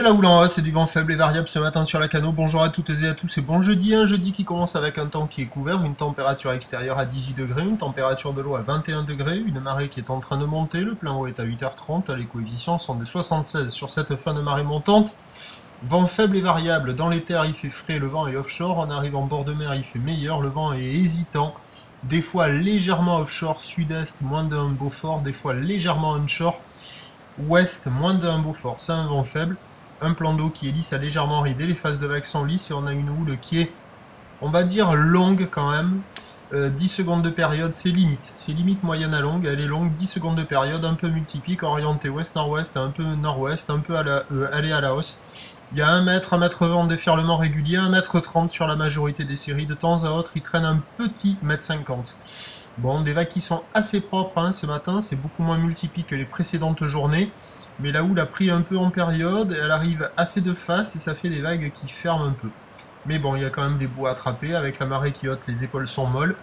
la houle en haut, c'est du vent faible et variable ce matin sur la Cano. Bonjour à toutes et à tous et bon jeudi. Un jeudi qui commence avec un temps qui est couvert, une température extérieure à 18 degrés, une température de l'eau à 21 degrés, une marée qui est en train de monter. Le plein eau est à 8h30, les coefficients sont de 76 sur cette fin de marée montante. Vent faible et variable, dans les terres il fait frais, le vent est offshore. On arrive en bord de mer, il fait meilleur, le vent est hésitant. Des fois légèrement offshore, sud-est, moins d'un Beaufort, des fois légèrement onshore. Ouest, moins de 1 Beaufort, c'est un vent faible. Un plan d'eau qui est lisse à légèrement ridé, les phases de vagues sont lisses et on a une houle qui est, on va dire, longue quand même. 10 secondes de période, c'est limite moyenne à longue, elle est longue, 10 secondes de période, un peu multiplique, orientée ouest-nord-ouest, un peu nord-ouest, un peu aller à la hausse. Il y a 1 mètre, 1 mètre 20 de déferlement régulier, 1 mètre 30 sur la majorité des séries, de temps à autre il traîne un petit mètre 50. Bon, des vagues qui sont assez propres hein, ce matin, c'est beaucoup moins multiplique que les précédentes journées. Mais la houle a pris un peu en période, elle arrive assez de face et ça fait des vagues qui ferment un peu. Mais bon, il y a quand même des bouts à attraper, avec la marée qui haute, les épaules sont molles.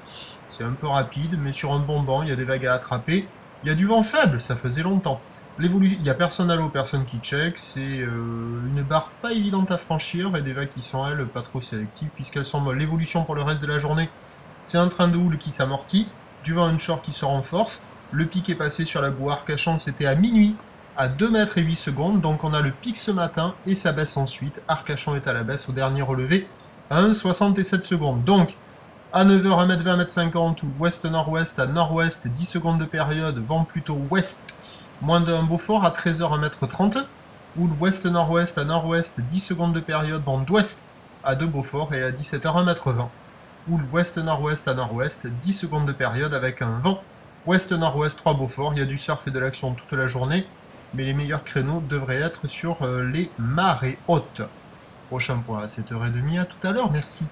C'est un peu rapide, mais sur un bon banc, il y a des vagues à attraper. Il y a du vent faible, ça faisait longtemps. Il n'y a personne à l'eau, personne qui check, c'est une barre pas évidente à franchir et des vagues qui sont, elles, pas trop sélectives puisqu'elles sont molles. L'évolution pour le reste de la journée, c'est un train de houle qui s'amortit, du vent onshore qui se renforce. Le pic est passé sur la boue Arcachon, c'était à minuit, à 2 mètres et 8 secondes, donc on a le pic ce matin et ça baisse ensuite. Arcachon est à la baisse au dernier relevé à 1,67 secondes. Donc à 9h, 1m20, 1m50 ou ouest-nord-ouest à nord-ouest, 10 secondes de période, vent plutôt ouest, moins de 1 Beaufort à 13h, 1m30, ou ouest-nord-ouest à nord-ouest, 10 secondes de période, vent d'ouest à 2 Beaufort et à 17h, 1m20. Ou ouest-nord-ouest à nord-ouest, 10 secondes de période avec un vent ouest-nord-ouest 3 Beaufort. Il y a du surf et de l'action toute la journée, mais les meilleurs créneaux devraient être sur les marées hautes. Prochain point à 7h30, à tout à l'heure, merci.